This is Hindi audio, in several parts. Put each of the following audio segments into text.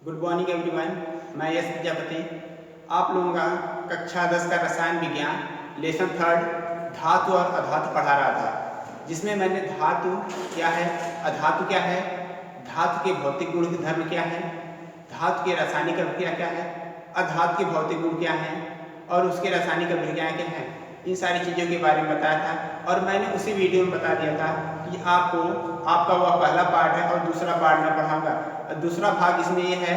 Good morning everyone. मैं यश प्रजापति आप लोगों का कक्षा 10 का रसायन विज्ञान लेसन थर्ड धातु और अधातु पढ़ा रहा था, जिसमें मैंने धातु क्या है, अधातु क्या है, धातु के भौतिक गुण धर्म क्या है, धातु के रासायनिक अभिक्रिया क्या है, अधातु के भौतिक गुण क्या है और उसके रासायनिक अभिक्रियाएं क्या हैं, इन सारी चीज़ों के बारे में बताया था। और मैंने उसी वीडियो में बता दिया था कि आपका वह पहला पार्ट है और दूसरा पार्ट मैं पढ़ाऊंगा। दूसरा भाग इसमें यह है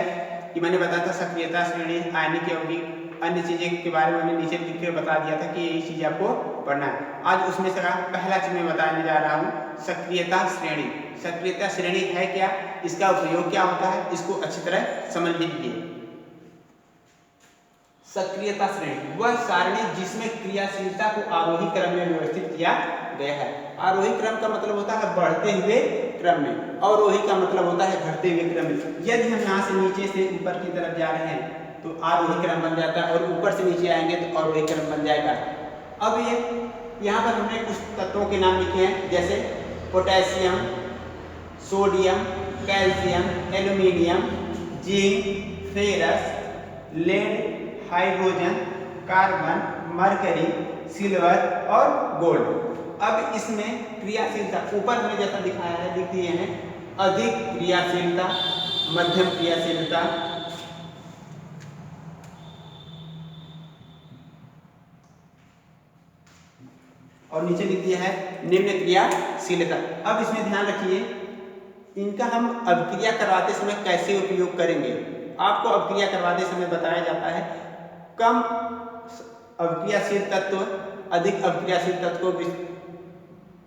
कि मैंने बताया था सक्रियता श्रेणी, आयनिक यौगिक, अन्य चीज़ें के बारे में मैंने नीचे लिख कर बता दिया था कि यही चीज़ आपको पढ़ना है। आज उसमें से पहला चीज़ मैं बताने जा रहा हूँ, सक्रियता श्रेणी। सक्रियता श्रेणी है क्या, इसका उपयोग क्या होता है, इसको अच्छी तरह समझ लीजिए। सक्रियता श्रेणी वह सारणी जिसमें क्रियाशीलता को आरोही क्रम में व्यवस्थित किया गया है। आरोही क्रम का मतलब होता है बढ़ते हुए क्रम में, अवरोही का मतलब होता है घटते हुए क्रम में। यदि हम यहाँ से नीचे से ऊपर की तरफ जा रहे हैं तो आरोही क्रम बन जाता है और ऊपर से नीचे आएंगे तो अवरोही क्रम बन जाएगा। अब ये यहाँ पर हमने कुछ तत्वों के नाम लिखे हैं, जैसे potassium, sodium, calcium, aluminium, zinc, ferrous, lead, hydrogen, carbon, mercury, silver और गोल्ड। अब इसमें क्रियाशीलता ऊपर में जैसा दिखाया है, लिख दिए हैं अधिक क्रियाशीलता, मध्यम क्रियाशीलता, और नीचे लिख दिया है निम्न क्रियाशीलता। अब इसमें ध्यान रखिए, इनका हम अभिक्रिया करवाते समय कैसे उपयोग करेंगे। आपको अभिक्रिया करवाते समय बताया जाता है कम अभिक्रियाशील तत्व अधिक अभिक्रियाशील तत्व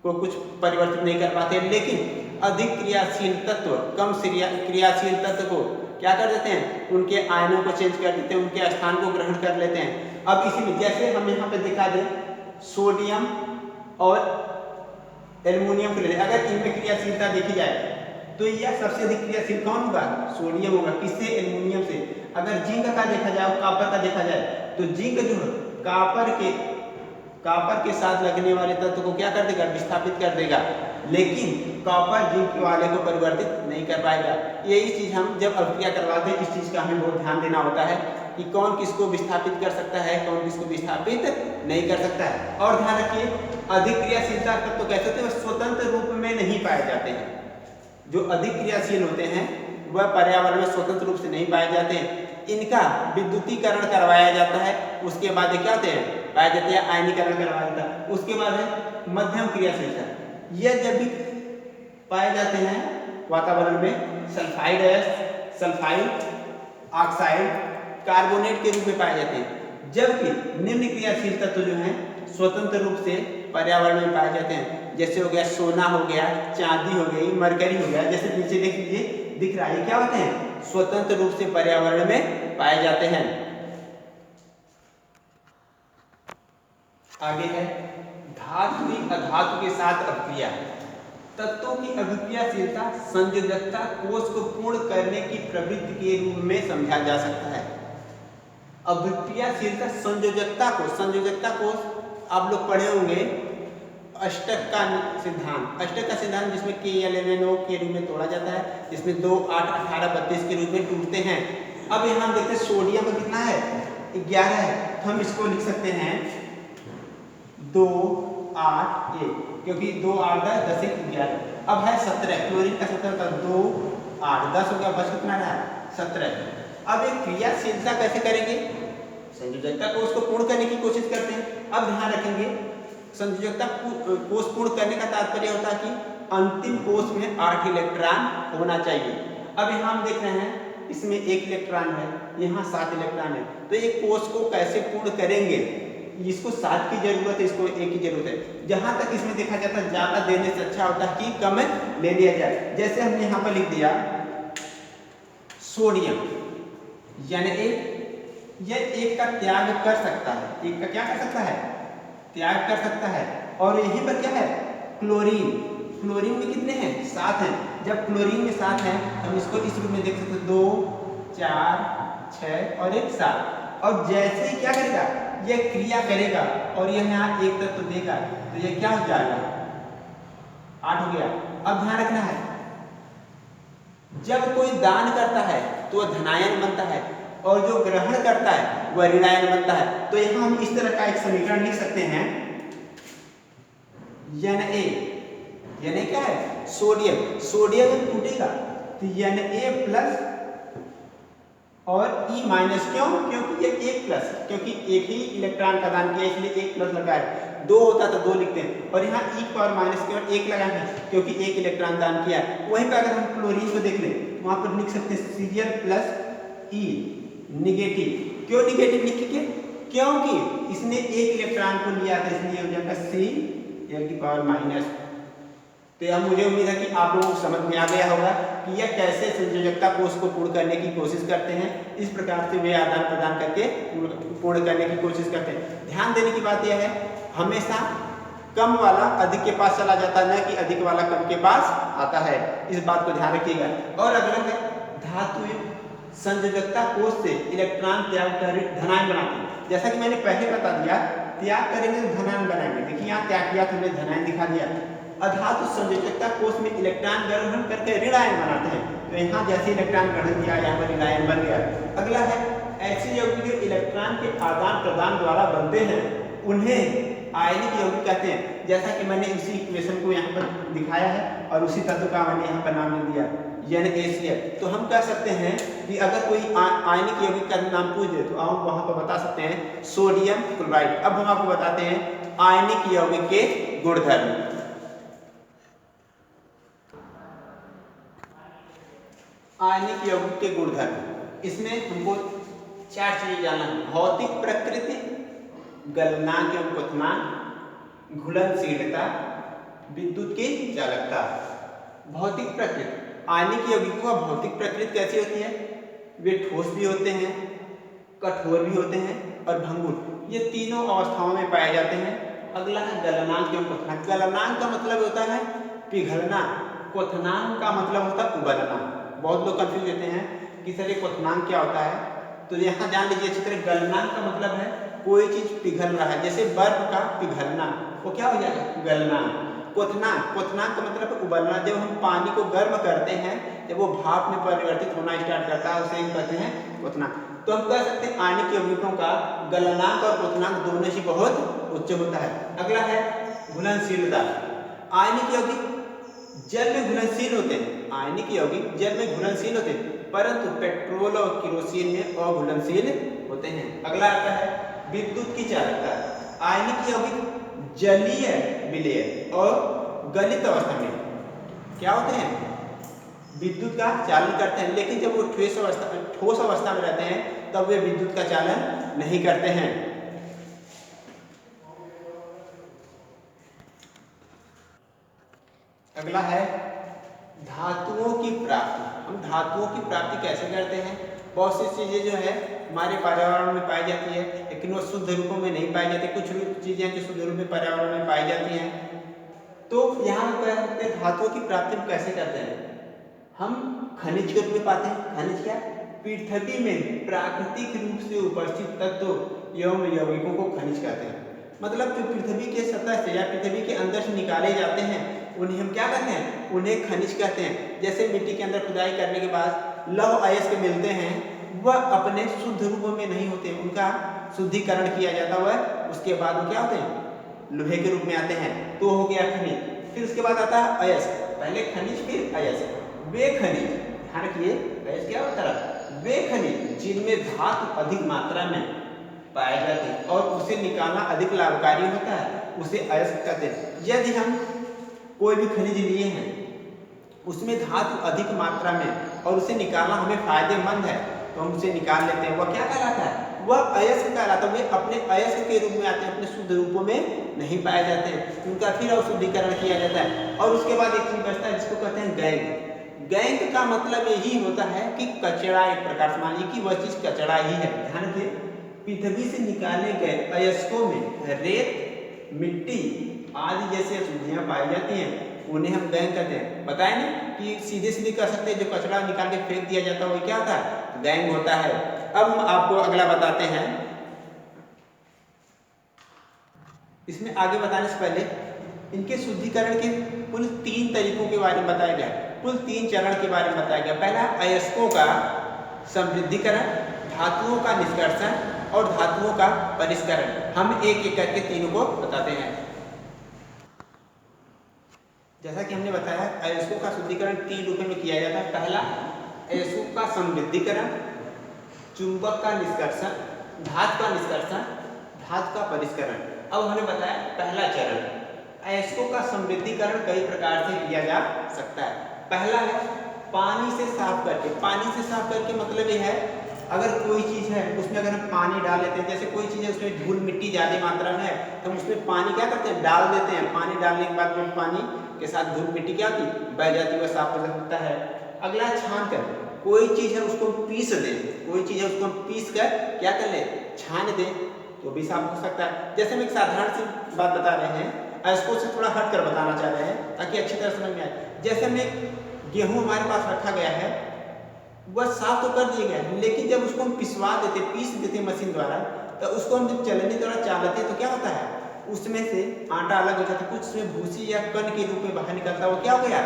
को कुछ परिवर्तित नहीं कर पाते, लेकिन अधिक क्रियाशील तत्व कम क्रियाशील तत्व को क्या कर देते हैं, उनके आयनों को चेंज कर देते हैं, उनके स्थान को ग्रहण कर लेते हैं। अब इसी जैसे हम यहाँ पे दिखा दें सोडियम और एल्युमिनियम को ले लें, अगर इनमें क्रियाशीलता देखी जाए तो यह सबसे अधिक क्रियाशील कौन होगा, सोडियम होगा। किससे, एल्युमिनियम से। अगर जिंक का देखा जाए और कॉपर का देखा जाए तो जिंक जो है कॉपर के साथ लगने वाले तत्व को क्या कर देगा, विस्थापित कर देगा, लेकिन कॉपर जिंक वाले को परिवर्तित नहीं कर पाएगा। यही चीज हम जब अभिक्रिया करवाते हैं, इस चीज का हमें बहुत ध्यान देना होता है कि कौन किसको विस्थापित कर सकता है, कौन किसको विस्थापित नहीं कर सकता है। और ध्यान रखिए, अधिक क्रियाशीलता तत्व कैसे होते हैं, स्वतंत्र रूप में नहीं पाए जाते हैं। जो अधिक क्रियाशील होते हैं वह पर्यावरण में स्वतंत्र रूप से नहीं पाए जाते हैं, इनका विद्युतीकरण करवाया जाता है, उसके बाद क्या होते हैं, पाए जाते हैं, आयनीकरण करवाया जाता है। उसके बाद है मध्यम क्रियाशीलता। यह जब भी पाए जाते हैं वातावरण में sulphide gas, sulphide oxide, carbonate के रूप में पाए जाते हैं, जबकि निम्न क्रियाशील तत्व जो है स्वतंत्र रूप से पर्यावरण में पाए जाते हैं। जैसे हो गया सोना, हो गया चांदी, हो गई मरकरी, हो गया, जैसे नीचे देख लीजिए दिख रहा है, क्या होते हैं, स्वतंत्र रूप से पर्यावरण में पाए जाते हैं। आगे है धातु की अधातु के साथ अभिक्रिया। तत्वों की अभिक्रियाशीलता संयोजकता कोष को पूर्ण करने की प्रवृत्ति के रूप में समझा जा सकता है। अभिक्रियाशीलता संयोजकता को आप लोग पढ़े होंगे अष्टक का सिद्धांत जिसमें K11O के रूप में तोड़ा जाता है, जिसमें 2, 8, 18, 32 के रूप में टूटते हैं। अब यहाँ हम देखते हैं सोडियम का कितना है, 11 है, तो हम इसको लिख सकते हैं 2, 8, 1, क्योंकि 2, 8, 10, 11। अब है 17, क्लोरीन का 17 था, 2, 8, 10 हो गया, बस कितना रहा, 17। अब एक क्रियाशीलता कैसे करेंगे, संयोजकता को उसको पूर्ण करने की कोशिश करते हैं। अब ध्यान रखेंगे, संयोजकता कोष पूर्ण करने का तात्पर्य होता है कि अंतिम कोष में 8 इलेक्ट्रॉन होना चाहिए। अब यहाँ हम देख रहे हैं इसमें 1 इलेक्ट्रॉन है, यहाँ 7 इलेक्ट्रॉन है, तो ये कोष को कैसे पूर्ण करेंगे, इसको 7 की जरूरत है, इसको 1 की जरूरत है। जहां तक इसमें देखा जाता है ज्यादा देने से अच्छा होता है कि कम ले लिया जाए। जैसे हमने यहाँ पर लिख दिया सोडियम, यानी यह 1 का त्याग कर सकता है, 1 का क्या कर सकता है, त्याग कर सकता है। और यहीं पर क्या है, क्लोरीन में कितने हैं, 7 हैं। जब क्लोरीन में 7 हैं, हम इसको इस रूप में देख सकते हैं 2, 4, 6 और 1, 7। और जैसे ही क्या करेगा, यह क्रिया करेगा और यह यहाँ एक तत्व देगा, तो यह क्या हो जाएगा, 8 हो गया। अब ध्यान रखना है जब कोई दान करता है तो वह धनायन बनता है और जो ग्रहण करता है वह ऋणायन बनता है। तो यहाँ हम इस तरह का एक समीकरण लिख सकते हैं, Na क्या है, सोडियम, सोडियम टूटेगा तो Na प्लस और E माइनस, क्यों, क्योंकि ये एक प्लस, क्योंकि एक ही इलेक्ट्रॉन का दान किया इसलिए एक प्लस लगा है, दो होता तो दो लिखते हैं, और यहाँ E पावर माइनस केवल एक लगा है क्योंकि एक इलेक्ट्रॉन दान किया। वहीं पर अगर हम क्लोरीन को देख लें तो वहाँ पर लिख सकते हैं Cl प्लस E निगेटिव। क्यों निगेटिव लिखेंगे, क्योंकि इसने एक इलेक्ट्रॉन को लिया था इसलिए हो जाएगा Cl की पावर माइनस। तो यह मुझे उम्मीद है कि आप लोगों को समझ में आ गया होगा कि यह कैसे संयोजकता कोष को पूर्ण करने की कोशिश करते हैं। इस प्रकार से वे आदान प्रदान करके पूर्ण करने की कोशिश करते हैं। ध्यान देने की बात यह है, हमेशा कम वाला अधिक के पास चला जाता है, न कि अधिक वाला कम के पास आता है। इस बात को ध्यान रखिएगा। और अगला है धातु संयोजकता कोष से इलेक्ट्रॉन त्याग कर धनायन बनाते हैं। जैसा कि मैंने पहले बता दिया, त्याग करेंगे तो धनायन बनाएंगे। देखिए यहाँ त्याग किया तो हमने धनायन दिखा दिया। अधातु संयोजकता कोष में इलेक्ट्रॉन ग्रहण करके ऋणायन बनाते हैं। तो यहाँ जैसे इलेक्ट्रॉन ग्रहण किया यहाँ पर ऋणायन बन गया। अगला है ऐसे यौगिक जो इलेक्ट्रॉन के आदान प्रदान द्वारा बनते हैं उन्हें आयनिक यौगिक कहते हैं। जैसा कि मैंने इसी इक्वेशन को यहाँ पर दिखाया है और उसी तत्व का मैंने यहाँ पर नाम लिख दिया NaCl। तो हम कह सकते हैं कि अगर कोई आयनिक यौगिक का नाम पूछ दे तो आप वहाँ पर बता सकते हैं सोडियम क्लोराइड। अब हम आपको बताते हैं आयनिक यौगिक के गुणधर्म। आयनिक यौगिक के गुणधर्म, इसमें हमको चार चीजें जानना है। भौतिक प्रकृति, गलनांक एवं क्वथनांक, घुलनशीलता, विद्युत की चालकता। भौतिक प्रकृति, आयनिक यौगिकों का भौतिक प्रकृति कैसी होती है, वे ठोस भी होते हैं, कठोर भी होते हैं और भंगुर, ये तीनों अवस्थाओं में पाए जाते हैं। अगला है गलनांक एवं क्वथनांक। गलनांक का मतलब होता है पिघलना, क्वथनांक का मतलब होता है उबलना। बहुत लोग कंफ्यूज होते हैं कि सर ये क्वथनांक क्या होता है, तो यहाँ जान लीजिए अच्छी तरह। गलनांक का मतलब है कोई चीज पिघल रहा है, जैसे बर्फ का पिघलना, वो क्या हो जाएगा, गलनांक। क्वथनांक, क्वथनांक का मतलब उबलना। जब हम पानी को गर्म करते हैं, जब वो भाप में परिवर्तित होना स्टार्ट करता है, उसे हम कहते हैं क्वथनांक। तो हम कह सकते हैं आयनिक यौगिकों का गलनांक और क्वथनांक दोनों से बहुत उच्च होता है। अगला है घुलनशीलता। आयनिक यौगिक जल में घुलनशील होते हैं, आयनिक यौगिक जल में घुलनशील होते हैं, परंतु पेट्रोल और केरोसिन में अघुलनशील होते हैं। अगला आता है विद्युत की चालकता। आयनिक यौगिक जलीय विलयन और गलित अवस्था में क्या होते हैं, विद्युत का चालन करते हैं, लेकिन जब वो ठोस अवस्था में रहते हैं तब वे विद्युत का चालन नहीं करते हैं। अगला है धातुओं की प्राप्ति। हम धातुओं की प्राप्ति कैसे करते हैं। बहुत सी चीजें जो है हमारे पर्यावरण में पाई जाती है, लेकिन वो शुद्ध रूपों में नहीं पाई जाती। कुछ चीजें जो शुद्ध रूप में पर्यावरण में पाई जाती हैं। तो यहाँ कह सकते हैं धातुओं की प्राप्ति हम कैसे करते हैं। हम खनिज के रूप में पाते हैं। खनिज क्या, पृथ्वी में प्राकृतिक रूप से उपस्थित तत्व एवं यौगिकों को खनिज कहते हैं। मतलब जो पृथ्वी के सतह से या पृथ्वी के अंदर से निकाले जाते हैं उन्हें हम क्या कहते हैं, उन्हें खनिज कहते हैं। जैसे मिट्टी के अंदर खुदाई करने के बाद लौह अयस्क मिलते हैं, वह अपने शुद्ध रूपों में नहीं होते, उनका शुद्धिकरण किया जाता है। उसके बाद वो क्या होते हैं, लोहे के रूप में आते हैं। तो हो गया खनिज। फिर उसके बाद आता है अयस्क, पहले खनिज फिर अयस्क। वे खनिज, ध्यान रखिए, अयस्क क्या होता है, वे खनिज जिनमें धातु अधिक मात्रा में पाए जाते हैं और उसे निकालना अधिक लाभकारी होता है, उसे अयस्क कहते हैं। यदि हम कोई भी खनिज लिए हैं उसमें धातु अधिक मात्रा में और उसे निकालना हमें फायदेमंद है तो हम उसे निकाल लेते हैं, वह क्या कहलाता है, वह अयस्क कहलाता है। वे अपने अयस्क के रूप में आते हैं, अपने शुद्ध रूपों में नहीं पाए जाते हैं, उनका फिर अशुद्धिकरण किया जाता है। और उसके बाद एक चीज बचता है जिसको कहते हैं गैंग। गैंग का मतलब यही होता है कि कचरा, एक प्रकार से मान लीजिए कि वह चीज कचरा ही है। ध्यान रखिए, पृथ्वी से निकाले गए अयस्कों में रेत, मिट्टी आदि जैसे अशुद्धियां पाई जाती हैं, उन्हें हम गैंग कहते हैं। बताए ना कि सीधे सीधे कह सकते हैं जो कचरा निकाल के फेंक दिया जाता है वो क्या होता है, गैंग होता है। अब हम आपको अगला बताते हैं। इसमें आगे बताने से पहले इनके शुद्धिकरण के कुल 3 तरीकों के बारे में बताया गया है। कुल 3 चरण के बारे में बताया गया। पहला अयस्कों का समृद्धिकरण, धातुओं का निष्कर्षण और धातुओं का परिष्करण। हम एक एक करके तीनों को बताते हैं। जैसा कि हमने बताया अयस्कों का शुद्धिकरण 3 रूपों में किया जाता है। पहला अयस्कों का समृद्धिकरण, चुंबक का निष्कर्षण, धातु का निष्कर्षण, धातु का परिष्करण। अब हमने बताया पहला चरण अयस्कों का समृद्धिकरण कई प्रकार से किया जा सकता है। पहला है पानी से साफ करके। पानी से साफ करके मतलब यह है अगर कोई चीज़ है उसमें अगर हम पानी डाल लेते हैं, जैसे कोई चीज़ है उसमें धूल मिट्टी ज़्यादा मात्रा में है तो हम उसमें पानी क्या करते हैं, डाल देते हैं। पानी डालने के बाद वो पानी के साथ धूल मिट्टी क्या होती है, बह जाती है, वह साफ हो सकता है। अगला छान कर, कोई चीज़ है उसको पीस दें, कोई चीज़ है उसको हम पीस कर क्या कर ले, छान दें तो भी साफ हो सकता है। जैसे हम एक साधारण सी बात बता रहे हैं, इसको से थोड़ा हट कर बताना चाह रहे हैं ताकि अच्छी तरह समझ में आए। जैसे हमें गेहूं हमारे पास रखा गया है, वह साफ तो कर दिया गया है, लेकिन जब उसको हम पिसवा देते, पीस देते मशीन द्वारा, तो उसको हम जब चलनी द्वारा चालते तो क्या होता है, उसमें से आटा अलग हो जाता है, कुछ उसमें भूसी या कण के रूप में बाहर निकलता है। वो क्या हो गया,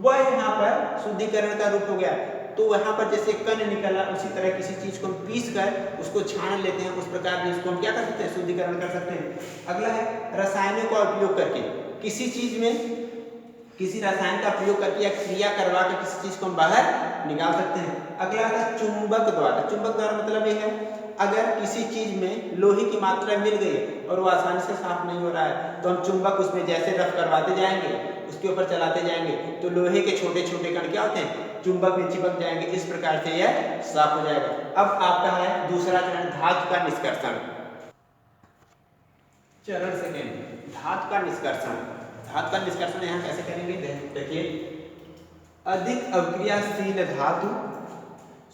वह यहाँ पर शुद्धिकरण का रूप हो गया। तो वहाँ पर जैसे कण निकला, उसी तरह किसी चीज को हम पीस कर उसको छान लेते हैं, उस प्रकार भी उसको हम क्या कर सकते हैं, शुद्धिकरण कर सकते हैं। अगला है रसायनों का उपयोग करके, किसी चीज में किसी रसायन का प्रयोग करके या क्रिया करवा के किसी चीज को हम बाहर निकाल सकते हैं। अगला है चुंबक द्वारा। चुंबक द्वारा मतलब ये है अगर किसी चीज में लोहे की मात्रा मिल गई और वो आसानी से साफ नहीं हो रहा है तो हम चुंबक उसमें जैसे रफ करवाते जाएंगे, उसके ऊपर चलाते जाएंगे तो लोहे के छोटे छोटे कण क्या होते हैं, चुंबक में चिपक जाएंगे। इस प्रकार से यह साफ हो जाएगा। अब आपका है दूसरा चरण, धातु का निष्कर्षण। चरण सेकेंड, धातु का निष्कर्षण। धातु का निष्कर्षण यहाँ कैसे करेंगे, देखिए, अधिक अभिक्रियाशील धातु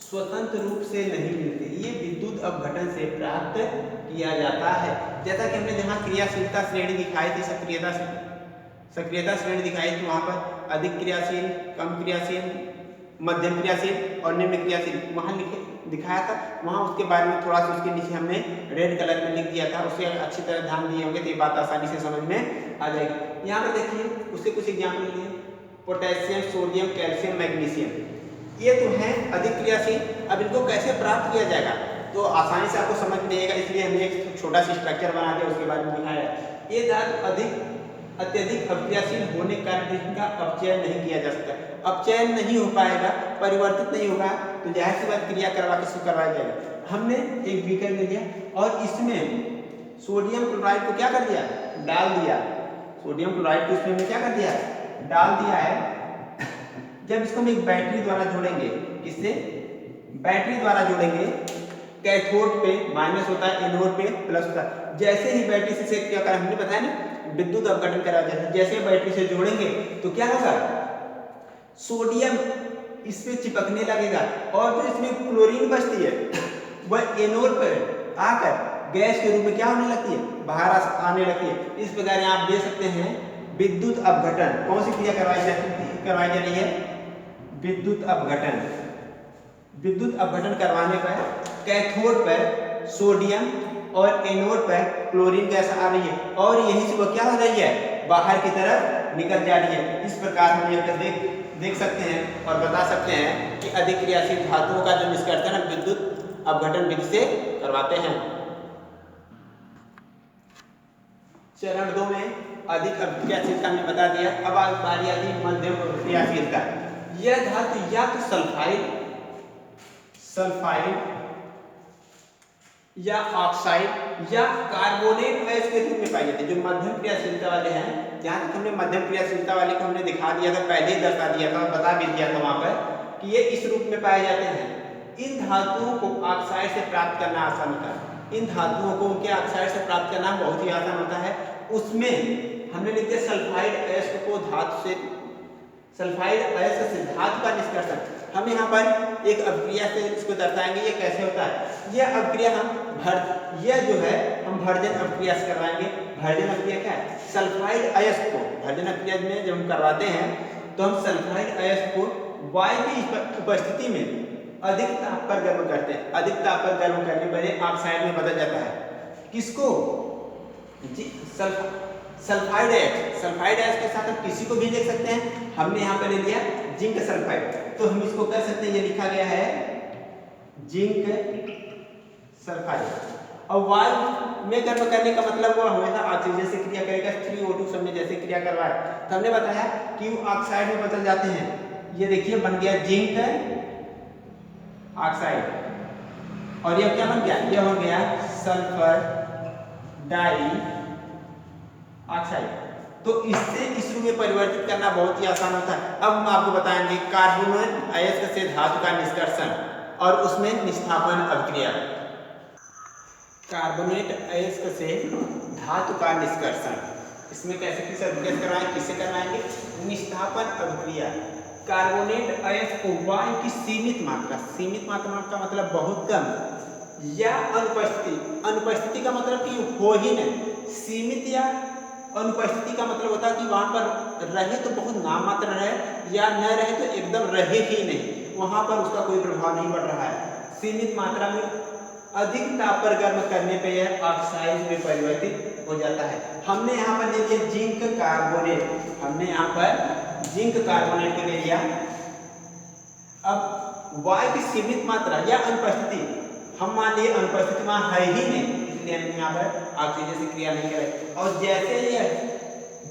स्वतंत्र रूप से नहीं मिलती, ये विद्युत अपघटन से प्राप्त किया जाता है। जैसा कि हमने जहाँ क्रियाशीलता श्रेणी दिखाई थी, सक्रियता श्रेणी दिखाई थी, वहाँ पर अधिक क्रियाशील, कम क्रियाशील, मध्यम क्रियाशील और निम्न क्रियाशील वहाँ दिखाया था। वहाँ उसके बारे में थोड़ा सा उसके नीचे हमने रेड कलर में लिख दिया था, उसे अच्छी तरह ध्यान दिए होंगे तो ये बात आसानी से समझ में आ जाएगी। यहाँ पर देखिए उसके कुछ एग्जाम्पल लिए, पोटेशियम, सोडियम, कैल्शियम, मैग्नीशियम, ये तो हैं अधिक क्रियाशील। अब इनको कैसे प्राप्त किया जाएगा तो आसानी से आपको समझ में आएगा, इसलिए हमने एक छोटा सा स्ट्रक्चर बना दिया, उसके बारे में दिखाया। ये धातु अत्यधिक अक्रियाशील होने के कारण इनका अपचयन नहीं किया जा सकता। अपचयन नहीं हो पाएगा, परिवर्तित नहीं होगा तो जाहिर सी बात क्रिया करवा के इसको करवाया जाएगा। हमने एक बीकर ले लिया और इसमें सोडियम क्लोराइड को क्या कर दिया, डाल दिया। सोडियम क्लोराइड को इसमें हमने क्या कर दिया, डाल दिया है। जब इसको हम एक बैटरी द्वारा जोड़ेंगे, किससे, बैटरी द्वारा जोड़ेंगे, कैथोड पे माइनस होता है, एनोड पे प्लस होता है। जैसे ही बैटरी से क्या करें, हमने बताया ना विद्युत अपघटन करा जाता है। जैसे बैटरी से जोड़ेंगे तो क्या होगा, सोडियम इसमें चिपकने लगेगा और जो इसमें क्लोरीन बचती है वह एनोड पर आकर गैस के रूप में क्या होने लगती है, बाहर आने लगती है। इस प्रकार आप देख सकते हैं विद्युत अपघटन कौन सी क्रिया करवाई जा रही है, विद्युत अपघटन। विद्युत अपघटन करवाने पर कैथोड पर सोडियम और एनोड पर क्लोरीन गैस आ रही है और यहीं से वो क्या हो रही है, बाहर की तरफ निकल जा रही है। इस प्रकार हम ये देख सकते हैं और बता सकते हैं कि अधिक क्रियाशील धातुओं का जो निष्कर्षण हम विद्युत अपघटन विधि से करवाते हैं। चरण 2 में अधिक अभिक्रियाशीलता हमने बता दिया। अब बारी आती है मध्यम अभिक्रियाशीलता। यह धातु या तो सल्फाइड या ऑक्साइड या कार्बोनेट गैस के रूप में पाई जाती है। जो मध्यम क्रियाशीलता वाले हैं, जहाँ तक हमने मध्यम क्रियाशीलता वाले को हमने दिखा दिया था, पहले ही दर्शा दिया था और बता भी दिया था वहाँ पर कि ये इस रूप में पाए जाते हैं। इन धातुओं को ऑक्साइड से प्राप्त करना आसान होता है। इन धातुओं को उनके ऑक्साइड से प्राप्त करना बहुत ही आसान होता है। उसमें हमने लिख दिया सल्फाइड अयस्क को धातु से, सल्फाइड अयस्क से धातु का निष्कर्षण। हम यहाँ पर एक अभिक्रिया से इसको दर्शाएंगे, ये कैसे होता है। यह अभिक्रिया यह जो है हम भर्जन अभिक्रिया से करवाएंगे। भर्जन अभिक्रिया क्या है, सल्फाइड अयस्क को भर्जन अभिक्रिया में जब हम करवाते हैं तो हम सल्फाइड अयस्क को वायु की उपस्थिति में अधिक ताप पर गर्म करते हैं। अधिक ताप पर गर्म करने पर ऑक्साइड में बदल जाता है। किसको, जी सल्फाइड आयन, सल्फाइड आयन के साथ हम किसी को भी लिख सकते हैं। हमने यहाँ पर ले लिया जिंक सल्फाइड, तो हम इसको कर सकते हैं, ये लिखा गया है जिंक सल्फाइड। और वायु में गर्म करने का मतलब वो हमेशा ऑक्सीजन से क्रिया करेगा। 3O2 सबने जैसे क्रिया करवाया, तो हमने बताया कि वो ऑक्साइड में बदल जाते हैं। ये देखिए बन गया जिंक ऑक्साइड, और ये क्या बन गया, ये हो गया सल्फर डाई ऑक्साइड। तो इससे इस रूप में परिवर्तित करना बहुत ही आसान होता है। अब हम आपको बताएंगे कार्बोनेट अयस्क से धातु का निष्कर्षण और उसमें निष्स्थापन अभिक्रिया। कार्बोनेट अयस्क से धातु का निष्कर्षण, इसमें कैसे करवाएंगे, किससे करवाएंगे, निष्स्थापन अभिक्रिया। कार्बोनेट अयस्क को वायु की सीमित मात्रा का मतलब बहुत कम, या अनुपस्थिति का मतलब कि हो ही नहीं, सीमित या अनुपस्थिति का मतलब होता है कि वहां पर रहे तो बहुत नाम मात्र रहे, या न रहे तो एकदम रहे ही नहीं, वहां पर उसका कोई प्रभाव नहीं पड़ रहा है। सीमित मात्रा में अधिक ताप पर गर्म करने पे यह ऑक्साइड में परिवर्तित हो जाता है। हमने यहाँ पर ले लिया जिंक कार्बोनेट, हमने यहाँ पर जिंक कार्बोनेट को ले लिया। अब वायु की सीमित मात्रा या अनुपस्थिति, हम मान लिए अनुपस्थिति वहां है ही नहीं, इसलिए हम यहाँ पर ऑक्सीजन से क्रिया नहीं करें। और जैसे ये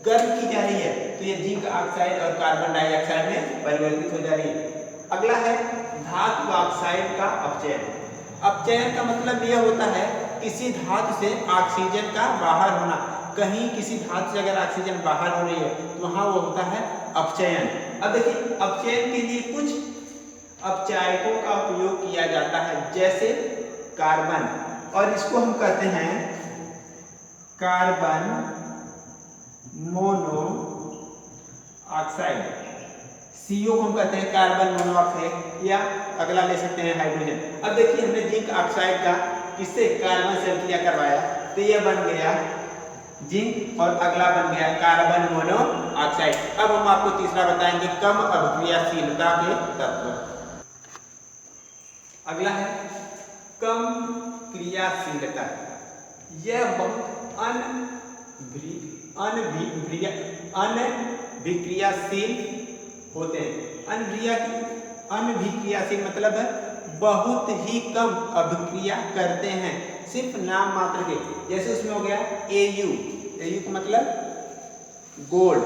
गर्म की जा रही है तो ये जिंक ऑक्साइड और कार्बन डाइऑक्साइड में परिवर्तित हो जा रही है। अगला है धातु ऑक्साइड का अपचयन। अपचयन का मतलब यह होता है किसी धातु से ऑक्सीजन का बाहर होना। कहीं किसी धातु से अगर ऑक्सीजन बाहर हो रही है तो वहां वो होता है अपचयन। अब देखिए अपचयन के लिए कुछ अपचायकों का उपयोग किया जाता है, जैसे कार्बन, और इसको हम कहते हैं कार्बन मोनो ऑक्साइड। CO को हम कहते हैं कार्बन मोनोऑक्साइड, या अगला ले सकते हैं हाइड्रोजन। अब देखिए हमने जिंक ऑक्साइड का किससे, कार्बन से क्रिया करवाया, तो यह बन गया जिंक, और अगला बन गया कार्बन मोनोऑक्साइड। अब हम आपको तीसरा बताएंगे कम अभिक्रियाशीलता के तत्व। अगला है कम क्रियाशीलता। यह बहुत अनभिक्रियाशील होते हैं। अनभिक्रियाशील मतलब है बहुत ही कम अभिक्रिया करते हैं, सिर्फ नाम मात्र के। जैसे उसमें हो गया AU, AU का मतलब गोल्ड,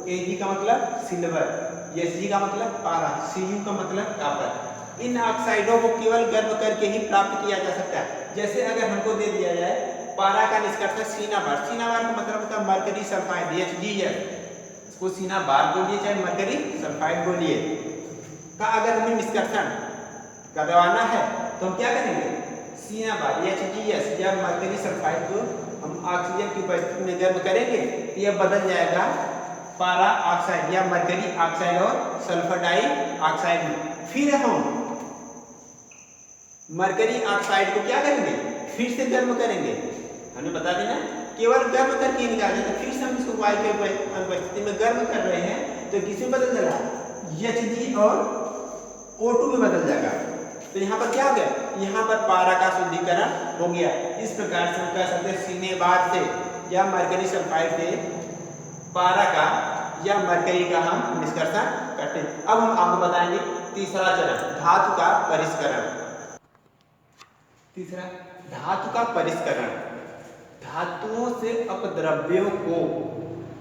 AG का मतलब सिल्वर, SG का मतलब पारा, CU का मतलब कॉपर। इन ऑक्साइडों को केवल गर्म करके ही प्राप्त किया जा सकता है। जैसे अगर हमको दे दिया जाए पारा का निष्कर्षण सिनाबार, सिनाबार का मतलब होता है मरकरी सल्फाइड HGF, इसको सिनाबार बोलिए चाहे मरकरी सल्फाइड बोलिए, का अगर हमें निष्कर्षण करवाना है तो हम क्या करेंगे, सिनाबार HGS या मरकरी सल्फाइड को हम ऑक्सीजन की उपस्थिति में गर्म करेंगे तो यह बदल जाएगा पारा ऑक्साइड या मरकरी ऑक्साइड और सल्फर डाई ऑक्साइड में। फिर हम मरकरी ऑक्साइड को क्या करेंगे, फिर से गर्म करेंगे। हमने बता देना केवल गर्म करके निकालें, तो फिर से हम इसको वायु के अनुपस्थिति में गर्म कर रहे हैं तो किसमें बदल जाएगा, Hg और O2 में बदल जाएगा। तो यहाँ पर क्या हो गया, यहाँ पर पारा का शुद्धिकरण हो गया। इस प्रकार से हम कह सकते हैं सिनेबार से या मरकरी सल्फाइड से पारा का या मरकरी का हम निष्कर्षण करते हैं। अब हम आपको बताएंगे तीसरा चरण, धातु का परिष्करण। तीसरा धातु का परिष्करण। धातुओं से अपद्रव्यों को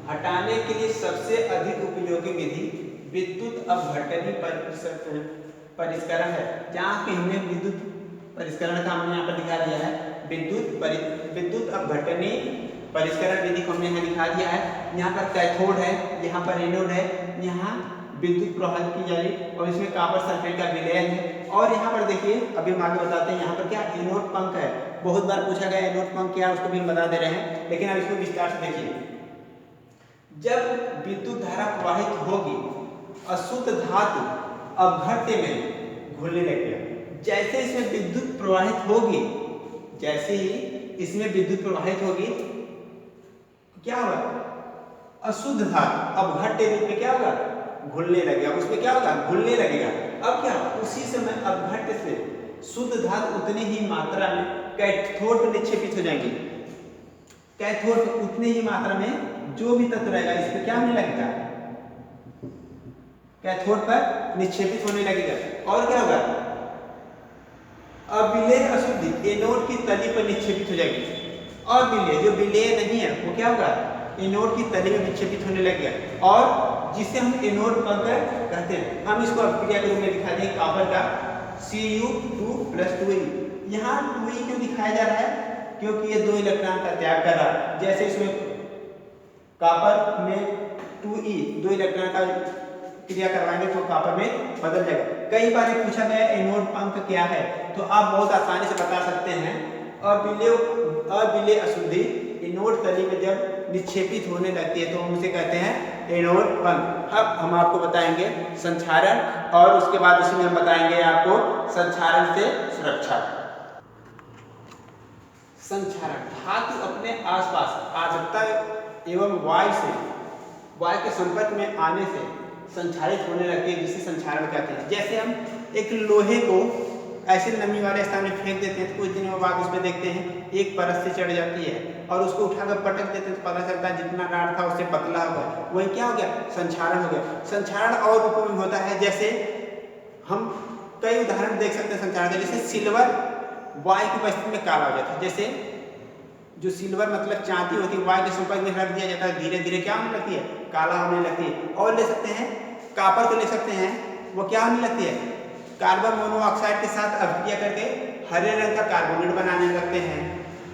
हटाने के लिए सबसे अधिक उपयोगी विधि विद्युत अपघटनी परिष्करण है। जहाँ पे हमने विद्युत परिष्करण का हमने यहाँ पर दिखा दिया है, विद्युत अपघटनी परिष्करण विधि को हमने यहाँ दिखा दिया है। यहाँ पर कैथोड है, यहाँ पर एनोड है, यहाँ विद्युत प्रवाहित की जा रही और इसमें कॉपर सल्फेट का विलयन है। और यहाँ पर देखिए अभी हम आगे बताते हैं, यहाँ पर क्या एनोड पंख है, बहुत बार पूछा गया एनोड पंख क्या है, उसको भी हम बता दे रहे हैं, लेकिन अब इसको विस्तार से देखिए। जब विद्युत धारा प्रवाहित होगी अशुद्ध धातु अपघट्य में घुलने लगेगा। जैसे इसमें विद्युत प्रवाहित होगी, जैसे ही इसमें विद्युत प्रवाहित होगी क्या होगा, अशुद्ध धातु अपघट्य रूप में क्या होगा, घुलने लगेगा। उसमें क्या होगा, घुलने लगेगा। अब क्या, उसी समय अपघट्य से शुद्ध धातु उतनी ही मात्रा में कैथोड में निक्षेपित हो जाएंगी। कैथोड पे उतने ही मात्रा में जो भी तत्व रहेगा इस पे क्या होने लगेगा, कैथोड पर निक्षेपित होने लगेगा। और क्या होगा, अविलेय अशुद्धि एनोड की तली पर निक्षेपित हो जाएगी। अविलेय जो विलेय नहीं है वो क्या होगा, एनोड की तली में निक्षेपित होने लगेगा, और जिसे हम एनोड पंख कहते हैं। हम इसको अभिक्रिया के रूप में दिखा दें कॉपर का Cu2+2e। यहाँ 2e क्यों दिखाया जा रहा है, क्योंकि ये 2 इलेक्ट्रॉन का त्याग कर रहा है। जैसे इसमें कॉपर में 2e 2 इलेक्ट्रॉन का क्रिया करवाएंगे तो कॉपर में बदल जाएगा। कई बार ये पूछा गया एनोड पंख क्या है, तो आप बहुत आसानी से बता सकते हैं, अविलेय अशुद्धि एनोड तली में जब निक्षेपित होने लगती है तो हम उसे कहते हैं एनोड पंख। अब हम आपको बताएंगे संक्षारण, और उसके बाद उसमें हम बताएंगे आपको संक्षारण से सुरक्षा। संक्षारण, धातु अपने आसपास आर्द्रता एवं वायु के संपर्क में आने से संक्षारित होने लगती है, जिसे संक्षारण कहते हैं। जैसे हम एक लोहे को ऐसे नमी वाले स्थान में फेंक देते हैं तो कुछ दिनों बाद उसमें देखते हैं एक परत से चढ़ जाती है, और उसको उठाकर पटक देते हैं तो पता चलता है जितना गाढ़ था उससे पतला हो गया। वही क्या हो गया, संक्षारण हो गया। संक्षारण और रूपों में होता है, जैसे हम कई उदाहरण देख सकते हैं संक्षारण के। जैसे सिल्वर वायु की उपस्थिति में काला हो जाता है। जैसे जो सिल्वर मतलब चांदी होती है, वायु के संपर्क में रख दिया जाता है, धीरे धीरे क्या होने लगती है, काला होने लगती है। और ले सकते हैं कॉपर को ले सकते हैं, वो क्या होने लगती है, कार्बन मोनोऑक्साइड के साथ अभिक्रिया करके हरे रंग का कार्बोनेट बनाने लगते हैं।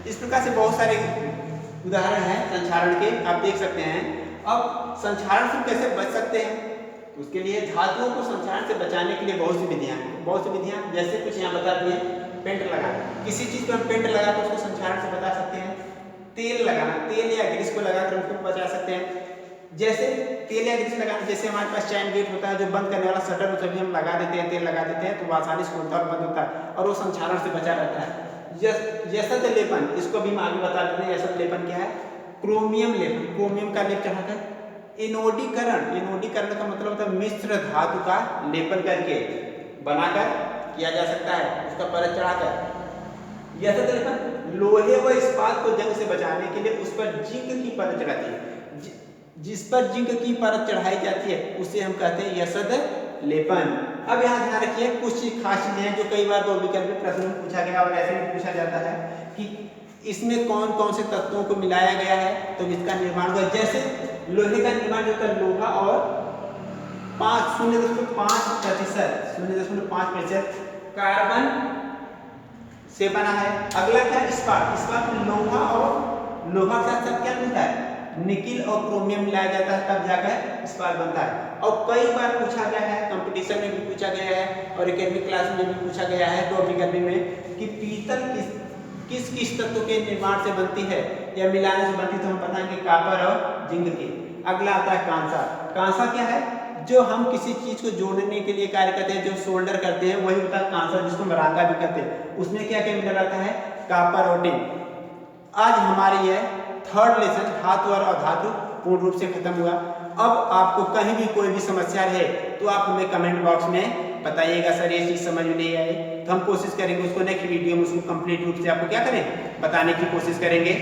इस प्रकार से बहुत सारे उदाहरण हैं संक्षारण के, आप देख सकते हैं। अब संक्षारण से कैसे बच सकते हैं, उसके लिए धातुओं को संक्षारण से बचाने के लिए बहुत सी विधियां जैसे कुछ यहाँ बता दिए। पेंट लगाना, किसी चीज पर हम पेंट लगा कर उसको संक्षारण से बचा सकते हैं। तेल लगाना, तेल या ग्रीस को लगाकर उसको बचा सकते हैं। जैसे तेल या ग्रीस लगाना, जैसे हमारे पास चैन गेट होता है जो बंद करने वाला शटर, सभी हम लगा देते हैं, तेल लगा देते हैं तो वो आसानी से खुलता और बंद होता है, और वो संक्षारण से बचा रहता है। यसद लेपन, इसको भी हम आगे बता देते हैं। यसद लेपन क्या है, क्रोमियम लेपन, क्रोमियम का लेप चढ़ाकर। इनोडीकरण का मतलब होता है मिश्र धातु का लेपन करके बनाकर किया जा सकता है, उसका परत चढ़ाकर। यसद लेपन लोहे व इस्पात को जंग से बचाने के लिए उस पर जिंक की परत चढ़ाती है। जिस पर जिंक की परत चढ़ाई जाती है उसे हम कहते हैं यसद लेपन। अब यहाँ ध्यान रखिए कुछ खास चीजें हैं जो कई बार 2 विकल्प में प्रश्न में पूछा गया और ऐसे भी पूछा जाता है कि इसमें कौन कौन से तत्वों को मिलाया गया है तो इसका निर्माण हुआ। जैसे लोहे का निर्माण होता है लोहा और 0.5% कार्बन से बना है। अगला क्या है, इस्पात में लोहा और लोहा के साथ क्या मिलता है, निकिल और क्रोमियम मिलाया जाता है, तब जाकर इस्पात बनता है। और कई बार पूछा गया है, कंपटीशन में भी पूछा गया है और एकेडमिक क्लास में भी पूछा गया है 2 विकल्प में कि पीतल किस तत्व के निर्माण से बनती है या मिलाने से बनती, तो हम बताएंगे कॉपर और जिंक की। अगला आता है कांसा। कांसा क्या है, जो हम किसी चीज को जोड़ने के लिए कार्य करते हैं, जो सोल्डर करते हैं, वही होता है कांसा, जिसको मरांगा भी कहते हैं। उसमें क्या क्या मिला रहता है, कॉपर और टिन। आज हमारी यह 3rd लेसन धातु और अधातु पूर्ण रूप से खत्म हुआ। अब आपको कहीं भी कोई भी समस्या रहे तो आप हमें कमेंट बॉक्स में बताइएगा, सर ये चीज समझ में नहीं आई, तो हम कोशिश करेंगे उसको नेक्स्ट वीडियो में उसको कंप्लीट रूप से आपको क्या करें, बताने की कोशिश करेंगे।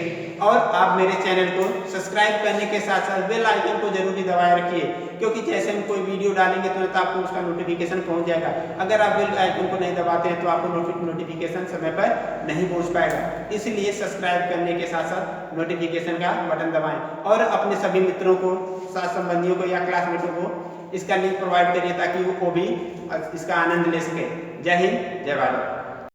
और आप मेरे चैनल को सब्सक्राइब करने के साथ साथ बेल आइकन को जरूर भी दबाए रखिए, क्योंकि जैसे हम कोई वीडियो डालेंगे तो आपको उसका नोटिफिकेशन पहुंच जाएगा। अगर आप बेल आइकन को नहीं दबाते हैं तो आपको नोटिफिकेशन समय पर नहीं पहुंच पाएगा। इसलिए सब्सक्राइब करने के साथ साथ नोटिफिकेशन का बटन दबाएं और अपने सभी मित्रों को, साथ संबंधियों को या क्लासमेटों को इसका लिंक प्रोवाइड करिए ताकि वो भी इसका आनंद ले सके। जय हिंद, जय भारत।